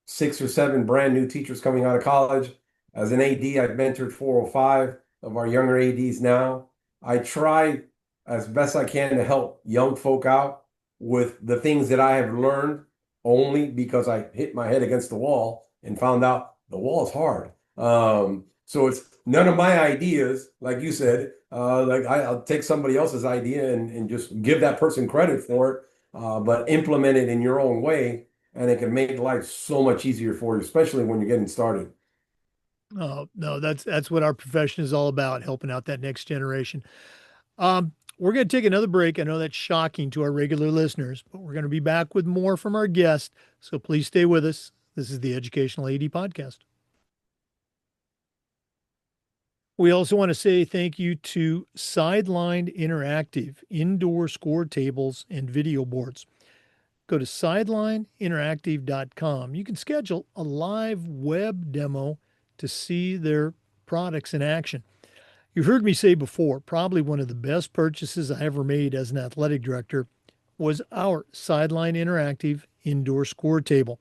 6 or 7 brand new teachers coming out of college. As an AD, I've mentored 4 or 5 of our younger ADs now. I try as best I can to help young folk out with the things that I have learned only because I hit my head against the wall and found out the wall is hard. So it's none of my ideas, like you said. Like I'll take somebody else's idea and just give that person credit for it, but implement it in your own way, and it can make life so much easier for you, especially when you're getting started. Oh, no, that's what our profession is all about, helping out that next generation. We're going to take another break. I know that's shocking to our regular listeners, but we're going to be back with more from our guest. So please stay with us. This is the Educational AD Podcast. We also want to say thank you to Sideline Interactive indoor score tables and video boards. Go to sidelineinteractive.com. You can schedule a live web demo to see their products in action. You've heard me say before, probably one of the best purchases I ever made as an athletic director was our Sideline Interactive indoor score table.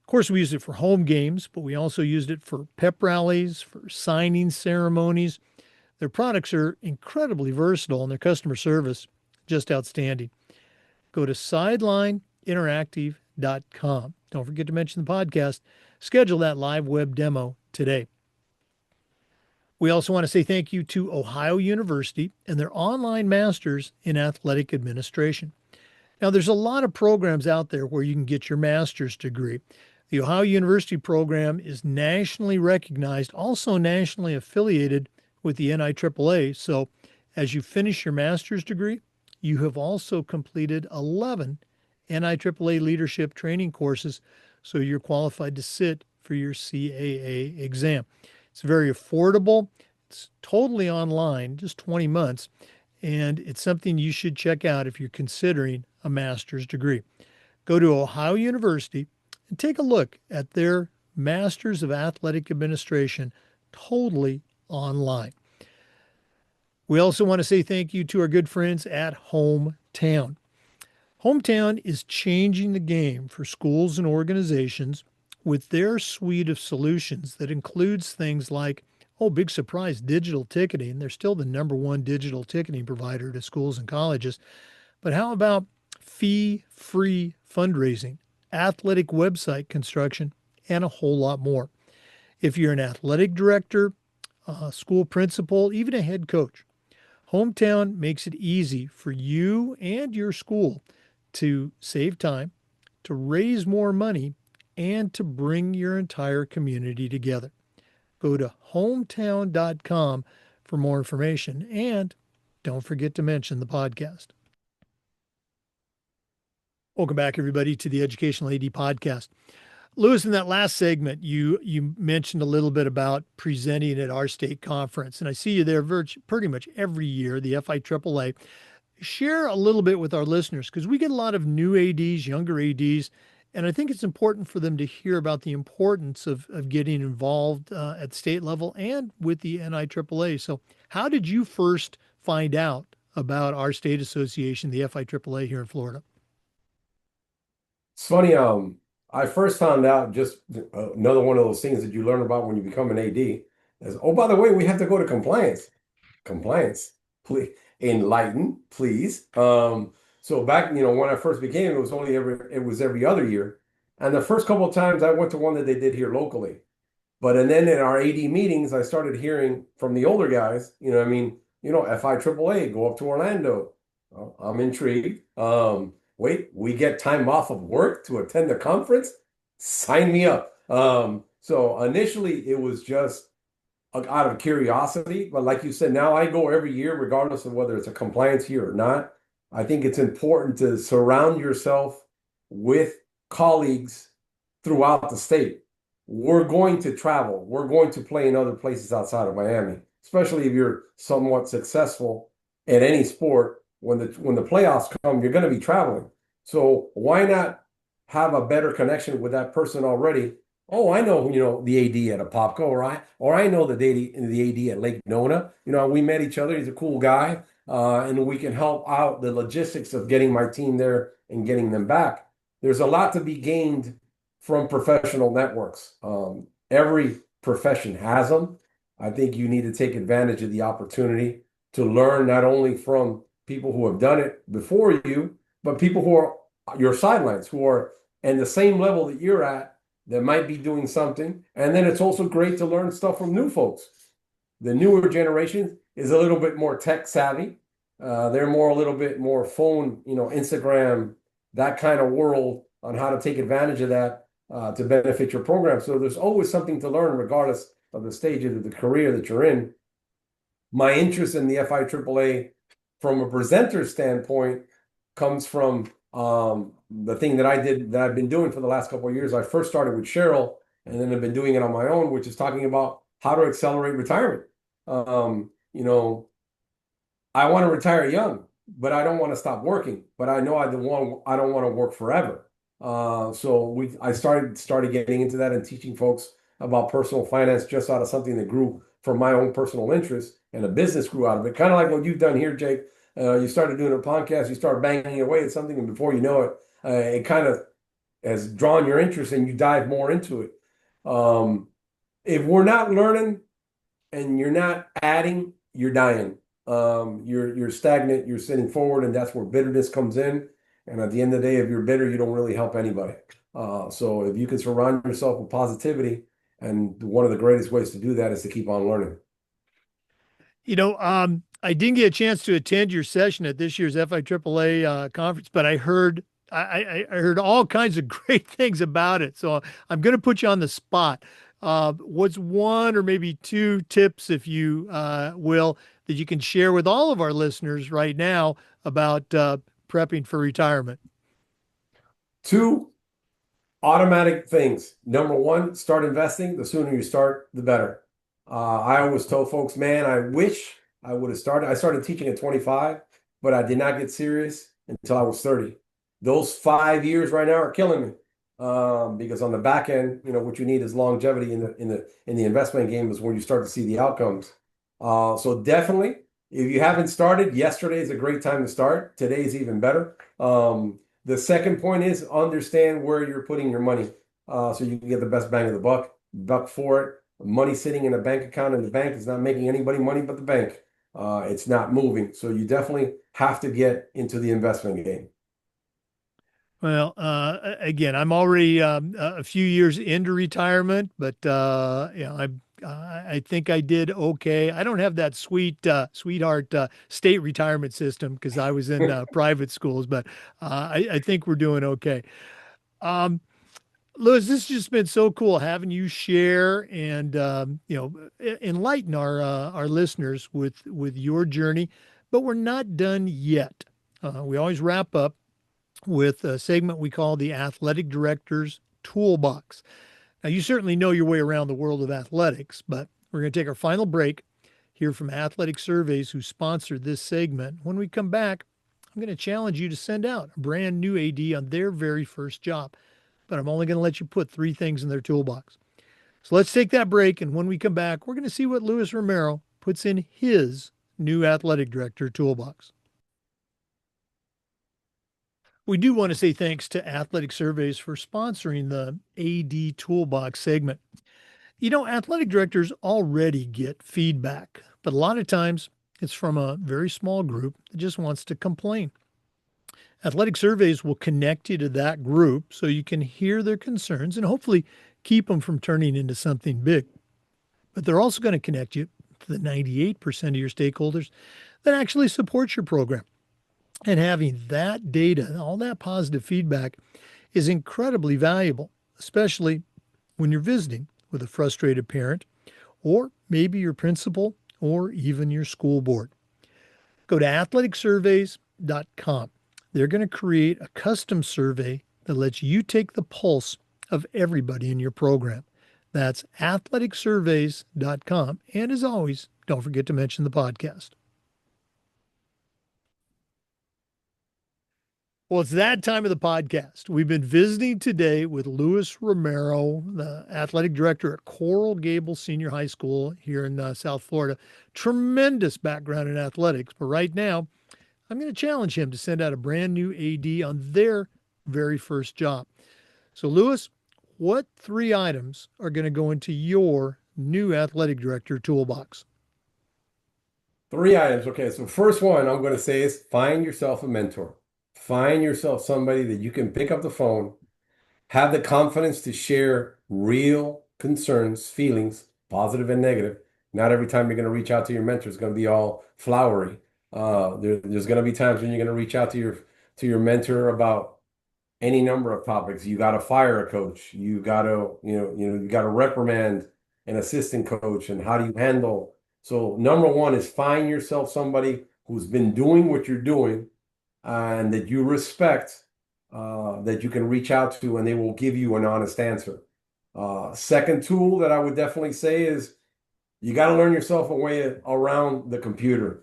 Of course, we used it for home games, but we also used it for pep rallies, for signing ceremonies. Their products are incredibly versatile and their customer service just outstanding. Go to sidelineinteractive.com. Don't forget to mention the podcast. Schedule that live web demo today. We also want to say thank you to Ohio University and their online masters in athletic administration. Now, there's a lot of programs out there where you can get your master's degree. The Ohio University program is nationally recognized, also nationally affiliated with the NIAAA. So, as you finish your master's degree, you have also completed 11 NIAAA leadership training courses, so you're qualified to sit for your CAA exam. It's very affordable. It's totally online, just 20 months, and it's something you should check out if you're considering a master's degree. Go to Ohio University and take a look at their Masters of Athletic Administration totally online. We also want to say thank you to our good friends at Hometown. Hometown is changing the game for schools and organizations with their suite of solutions that includes things like, oh, big surprise, digital ticketing. They're still the number one digital ticketing provider to schools and colleges. But how about fee free fundraising, athletic website construction, and a whole lot more? If you're an athletic director, a school principal, even a head coach, Hometown makes it easy for you and your school to save time, to raise more money, and to bring your entire community together. Go to hometown.com for more information and don't forget to mention the podcast. Welcome back, everybody, to the Educational AD podcast. Louis, in that last segment, you mentioned a little bit about presenting at our state conference, and I see you there pretty much every year, the FIAAA. Share a little bit with our listeners because we get a lot of new ADs, younger ADs, and I think it's important for them to hear about the importance of getting involved at state level and with the NIAAA. So, how did you first find out about our state association, the FIAAA here in Florida? It's funny, I first found out just another one of those things that you learn about when you become an AD is, oh, by the way, we have to go to compliance. Compliance, please enlighten, please. So back, when I first became, it was every other year. And the first couple of times I went to one that they did here locally. But and then in our AD meetings, I started hearing from the older guys, FI AAA, go up to Orlando. Well, I'm intrigued. Wait, we get time off of work to attend the conference? Sign me up. So initially it was just out of curiosity, but like you said, now I go every year, regardless of whether it's a compliance year or not. I think it's important to surround yourself with colleagues throughout the state. We're going to travel. We're going to play in other places outside of Miami, especially if you're somewhat successful at any sport. When the playoffs come, you're going to be traveling. So why not have a better connection with that person already? Oh, I know, the AD at Apopka, or I know the AD at Lake Nona. We met each other. He's a cool guy, and we can help out the logistics of getting my team there and getting them back. There's a lot to be gained from professional networks. Every profession has them. I think you need to take advantage of the opportunity to learn not only from people who have done it before you, but people who are your sidelines, who are in the same level that you're at, that might be doing something. And then it's also great to learn stuff from new folks. The newer generation is a little bit more tech savvy. They're a little bit more phone, Instagram, that kind of world on how to take advantage of that to benefit your program. So there's always something to learn, regardless of the stage of the career that you're in. My interest in the FIAAA from a presenter standpoint comes from the thing that I've been doing for the last couple of years. I first started with Cheryl, and then I've been doing it on my own, which is talking about how to accelerate retirement. I want to retire young, but I don't want to stop working. But I know I don't want to work forever. I started getting into that and teaching folks about personal finance just out of something that grew from my own personal interest, and a business grew out of it. Kind of like what you've done here, Jake. You started doing a podcast, you start banging away at something, and before you know it, it kind of has drawn your interest and you dive more into it. If we're not learning and you're not adding, you're dying. You're stagnant, you're sitting forward, and that's where bitterness comes in. And at the end of the day, if you're bitter, you don't really help anybody. So if you can surround yourself with positivity, and one of the greatest ways to do that is to keep on learning. I didn't get a chance to attend your session at this year's FIAAA conference, but I heard I heard all kinds of great things about it. So I'm going to put you on the spot. What's one or maybe two tips, if you will, that you can share with all of our listeners right now about prepping for retirement? Two automatic things. Number one, start investing. The sooner you start, the better. I always tell folks, man, I wish I would have started. I started teaching at 25, but I did not get serious until I was 30. Those 5 years right now are killing me. Because on the back end, what you need is longevity in the investment game is where you start to see the outcomes. So definitely, if you haven't started, yesterday is a great time to start. Today is even better. The second point is understand where you're putting your money, so you can get the best bang of the buck for it. Money sitting in a bank account in the bank is not making anybody money but the bank. It's not moving. So you definitely have to get into the investment game. Well, again, I'm already a few years into retirement, but I think I did okay. I don't have that sweetheart state retirement system because I was in private schools, but I think we're doing okay. Um, Louis, this has just been so cool having you share and enlighten our listeners with your journey. But we're not done yet. We always wrap up with a segment we call the Athletic Director's Toolbox. Now, you certainly know your way around the world of athletics, but we're going to take our final break, hear from Athletic Surveys who sponsored this segment. When we come back, I'm going to challenge you to send out a brand new AD on their very first job, but I'm only going to let you put three things in their toolbox. So let's take that break, and when we come back, we're going to see what Louis Romero puts in his new athletic director toolbox. We do want to say thanks to Athletic Surveys for sponsoring the AD Toolbox segment. You know, athletic directors already get feedback, but a lot of times it's from a very small group that just wants to complain. Athletic Surveys will connect you to that group so you can hear their concerns and hopefully keep them from turning into something big. But they're also going to connect you to the 98% of your stakeholders that actually support your program. And having that data, all that positive feedback is incredibly valuable, especially when you're visiting with a frustrated parent or maybe your principal or even your school board. Go to athleticsurveys.com. They're going to create a custom survey that lets you take the pulse of everybody in your program. That's athleticsurveys.com. And as always, don't forget to mention the podcast. Well, it's that time of the podcast. We've been visiting today with Louis Romero, the athletic director at Coral Gables Senior High School here in South Florida. Tremendous background in athletics, but right now, I'm going to challenge him to send out a brand new AD on their very first job. So, Louis, what three items are going to go into your new athletic director toolbox? Three items. Okay, so first one I'm going to say is find yourself a mentor. Find yourself somebody that you can pick up the phone, have the confidence to share real concerns, feelings, positive and negative. Not every time you're going to reach out to your mentor is going to be all flowery. There's going to be times when you're going to reach out to your mentor about any number of topics. You got to fire a coach. You got to you got to reprimand an assistant coach, and how do you handle? So number one is find yourself somebody who's been doing what you're doing and that you respect, that you can reach out to, and they will give you an honest answer. Second tool that I would definitely say is you got to learn yourself a way around the computer.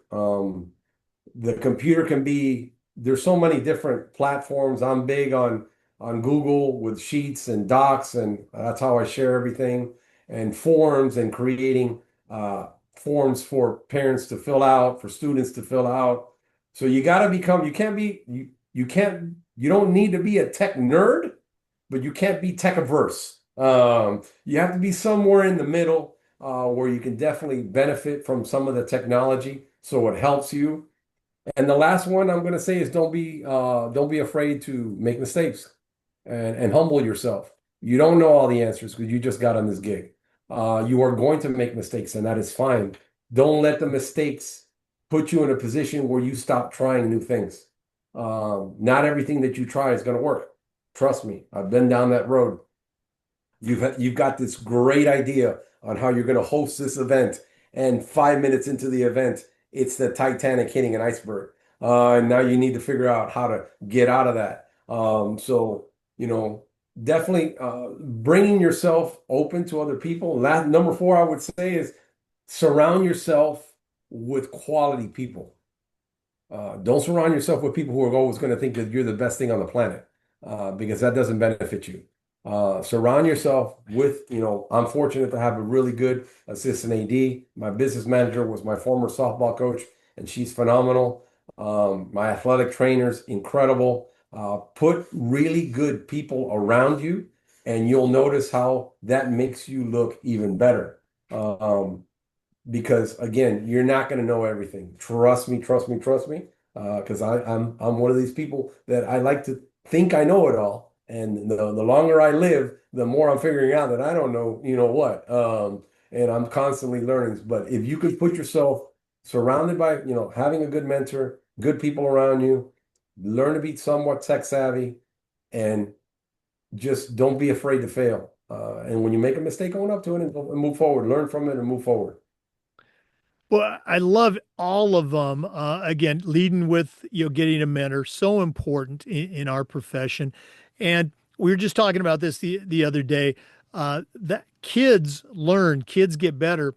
The computer can be, there's so many different platforms. I'm big on Google with Sheets and Docs, and that's how I share everything, and forms, and creating forms for parents to fill out, for students to fill out. So you got to become, you can't be, you can't, you don't need to be a tech nerd, but you can't be tech averse. You have to be somewhere in the middle, where you can definitely benefit from some of the technology so it helps you. And the last one I'm going to say is don't be afraid to make mistakes, and humble yourself. You don't know all the answers because you just got on this gig. You are going to make mistakes, and that is fine. Don't let the mistakes put you in a position where you stop trying new things. Not everything that you try is going to work. Trust me, I've been down that road. You've got this great idea on how you're going to host this event, and 5 minutes into the event, it's the Titanic hitting an iceberg. And now you need to figure out how to get out of that. So definitely bringing yourself open to other people. Number four, I would say, is surround yourself with quality people. Don't surround yourself with people who are always going to think that you're the best thing on the planet, because that doesn't benefit you. Surround yourself with, I'm fortunate to have a really good assistant AD. My business manager was my former softball coach, and she's phenomenal. My athletic trainer's incredible. Put really good people around you, and you'll notice how that makes you look even better. Um, because again, you're not going to know everything. Trust me, trust me, trust me. Because I'm one of these people that I like to think I know it all, and the longer I live, the more I'm figuring out that I don't know, you know what. And I'm constantly learning. But if you could put yourself surrounded by, having a good mentor, good people around you, learn to be somewhat tech savvy, and just don't be afraid to fail. And when you make a mistake, own up to it and move forward. Learn from it and move forward. Well, I love all of them. Again, leading with getting a mentor, so important in our profession. And we were just talking about this the other day. That kids learn, kids get better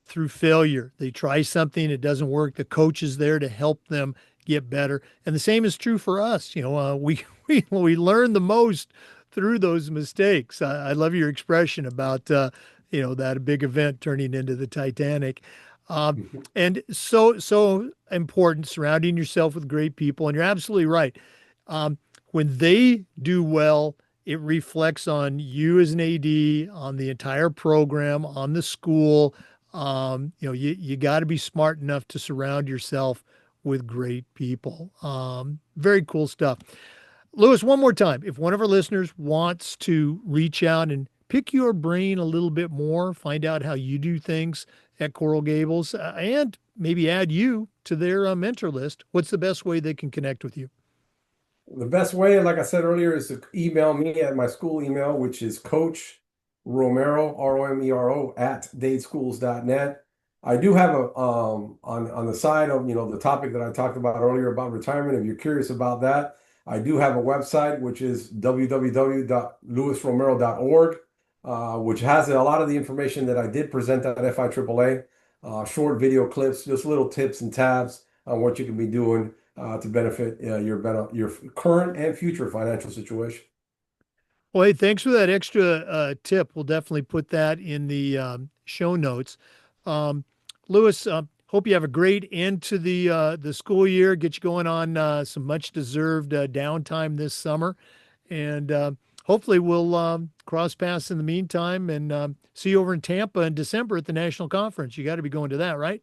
through failure. They try something, it doesn't work. The coach is there to help them get better. And the same is true for us. We learn the most through those mistakes. I love your expression about that big event turning into the Titanic. Um, and so important surrounding yourself with great people. And you're absolutely right. When they do well, it reflects on you as an AD, on the entire program, on the school. You got to be smart enough to surround yourself with great people. Very cool stuff. Louis, one more time, if one of our listeners wants to reach out and pick your brain a little bit more, find out how you do things at Coral Gables, and maybe add you to their mentor list, what's the best way they can connect with you? The best way, like I said earlier, is to email me at my school email, which is Coach Romero, Romero at dadeschools.net. I do have a on the side of the topic that I talked about earlier about retirement. If you're curious about that, I do have a website which is www.louisromero.org, which has a lot of the information that I did present at FIAAA, short video clips, just little tips and tabs on what you can be doing to benefit your current and future financial situation. Well, hey, thanks for that extra tip. We'll definitely put that in the show notes. Um, Louis, hope you have a great end to the school year. Get you going on some much deserved downtime this summer, and hopefully we'll cross paths in the meantime and see you over in Tampa in December at the national conference. You got to be going to that, right?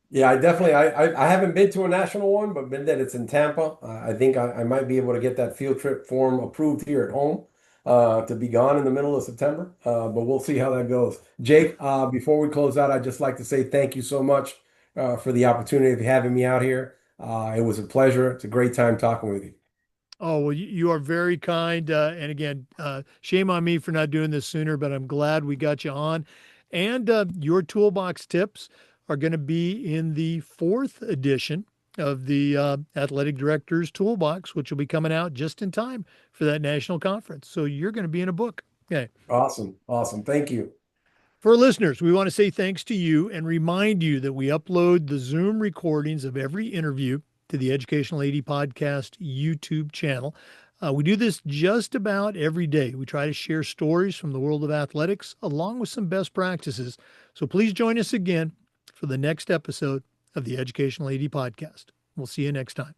Yeah, I definitely I haven't been to a national one, but been that it's in Tampa. I think I might be able to get that field trip form approved here at home to be gone in the middle of September. But we'll see how that goes. Jake, before we close out, I'd just like to say thank you so much for the opportunity of having me out here. It was a pleasure. It's a great time talking with you. Oh, well, you are very kind. And again, shame on me for not doing this sooner, but I'm glad we got you on. And your toolbox tips are going to be in the fourth edition of the Athletic Director's Toolbox, which will be coming out just in time for that national conference. So you're going to be in a book. Okay. Awesome. Awesome. Thank you. For our listeners, we want to say thanks to you and remind you that we upload the Zoom recordings of every interview to the Educational AD Podcast YouTube channel. We do this just about every day. We try to share stories from the world of athletics along with some best practices. So please join us again for the next episode of the Educational AD Podcast. We'll see you next time.